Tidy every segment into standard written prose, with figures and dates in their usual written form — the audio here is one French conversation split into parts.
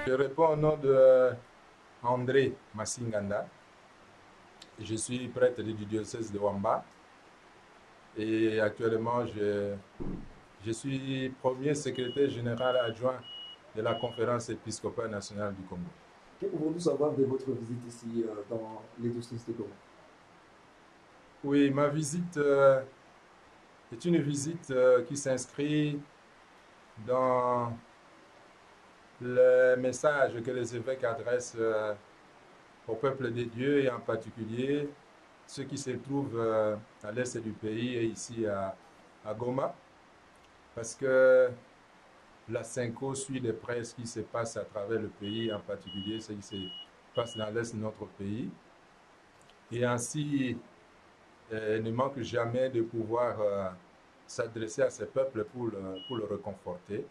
Je réponds au nom de André Massinganda. Je suis prêtre du diocèse de Wamba et actuellement je suis premier secrétaire général adjoint de la conférence épiscopale nationale du Congo. Que pouvons-nous savoir de votre visite ici dans les diocèses de Goma? Oui, ma visite est une visite qui s'inscrit dans le message que les évêques adressent au peuple des dieux et en particulier ceux qui se trouvent à l'est du pays et ici à Goma, parce que la Cinco suit de près ce qui se passe à travers le pays, en particulier ce qui se passe dans l'est de notre pays. Et ainsi, ne manque jamais de pouvoir s'adresser à ce peuple pour le réconforter,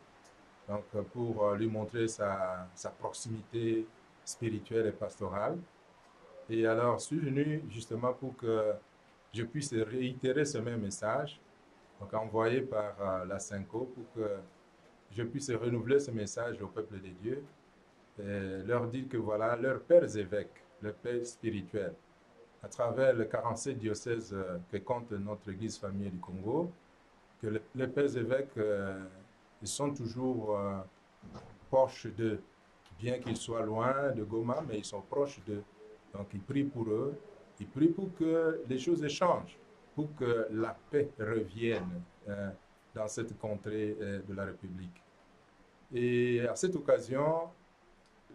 donc pour lui montrer sa proximité spirituelle et pastorale. Et alors, je suis venu justement pour que je puisse réitérer ce même message, donc envoyé par la Cinco, pour que je puisse renouveler ce message au peuple de Dieu, et leur dire que voilà, leurs pères évêques, leurs pères spirituels, à travers les 47 diocèses que compte notre Église familiale du Congo, que les pères évêques ils sont toujours proches d'eux, bien qu'ils soient loin de Goma, mais ils sont proches d'eux. Donc ils prient pour eux, ils prient pour que les choses changent, pour que la paix revienne dans cette contrée de la République. Et à cette occasion,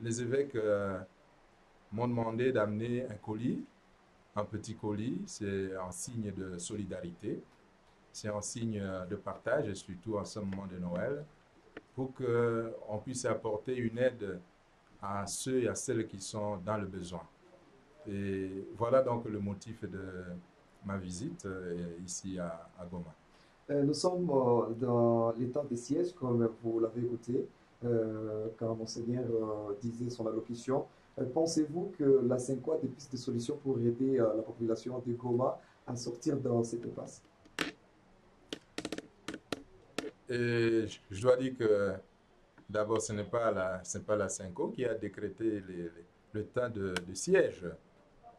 les évêques m'ont demandé d'amener un colis, un petit colis, c'est un signe de solidarité, c'est un signe de partage, et surtout en ce moment de Noël, pour qu'on puisse apporter une aide à ceux et à celles qui sont dans le besoin. Et voilà donc le motif de ma visite ici à Goma. Nous sommes dans les temps des sièges, comme vous l'avez écouté, quand Monseigneur disait son allocution. Pensez-vous que la Cinco a des pistes de solutions pour aider la population de Goma à sortir dans cette impasse? Et je dois dire que d'abord, ce n'est pas la Cinco qui a décrété le temps de siège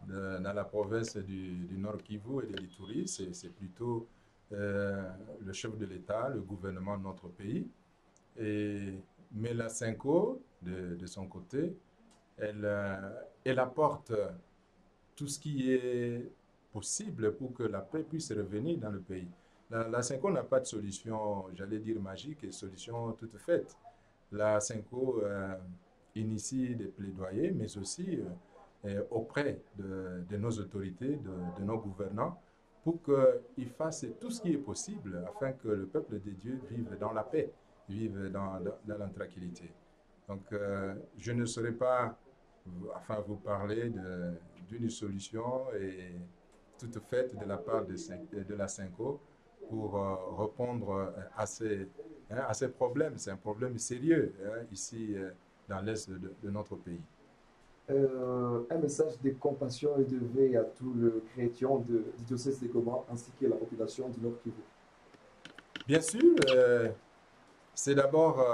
dans la province du Nord Kivu et de l'Ituri. C'est plutôt le chef de l'État, le gouvernement de notre pays. Mais la Cinco, de son côté, elle apporte tout ce qui est possible pour que la paix puisse revenir dans le pays. La Cinco n'a pas de solution, j'allais dire magique, et solution toute faite. La Cinco initie des plaidoyers, mais aussi auprès de nos autorités, de nos gouvernants, pour qu'ils fassent tout ce qui est possible afin que le peuple de Dieu vive dans la paix, vive dans la tranquillité. Donc, je ne saurais pas vous parler d'une solution et toute faite de la part de la Cinco pour répondre à ces problèmes. C'est un problème sérieux ici dans l'est de notre pays. Un message de compassion est élevé à tous les chrétiens du diocèse de Goma ainsi que la population du Nord Kivu. Bien sûr, c'est d'abord,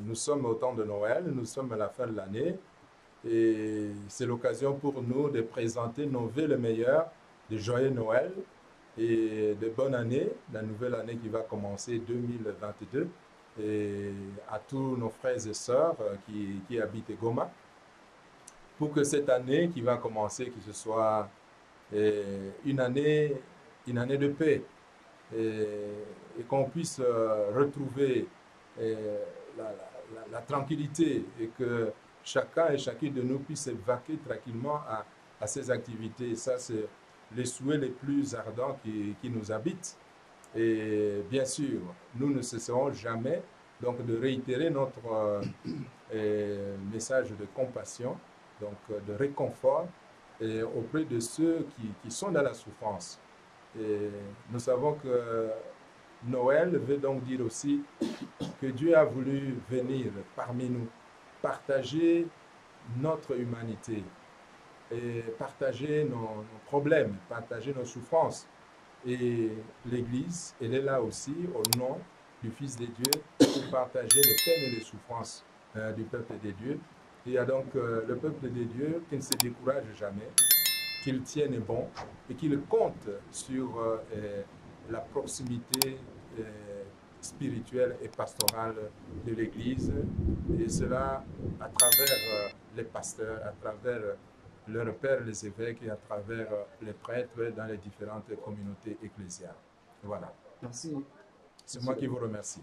nous sommes au temps de Noël, nous sommes à la fin de l'année et c'est l'occasion pour nous de présenter nos vœux les meilleurs, de joyeux Noël et de bonne année, la nouvelle année qui va commencer 2022, et à tous nos frères et sœurs qui habitent Goma, pour que cette année qui va commencer, que ce soit une année de paix, et qu'on puisse retrouver la tranquillité et que chacun et chacune de nous puisse vaquer tranquillement à ses activités. Ça, c'est les souhaits les plus ardents qui nous habitent. Et bien sûr, nous ne cesserons jamais donc de réitérer notre message de compassion, donc de réconfort auprès de ceux qui sont dans la souffrance. Et nous savons que Noël veut donc dire aussi que Dieu a voulu venir parmi nous, partager notre humanité et partager nos problèmes, partager nos souffrances. Et l'Église, elle est là aussi au nom du Fils de Dieu pour partager les peines et les souffrances du peuple de Dieu Il y a donc le peuple de Dieu qui ne se décourage jamais, qu'il tienne bon et qu'il compte sur la proximité spirituelle et pastorale de l'Église, et cela à travers les pasteurs, à travers leurs pères, les évêques, et à travers les prêtres dans les différentes communautés ecclésiales. Voilà. Merci. C'est moi qui vous remercie.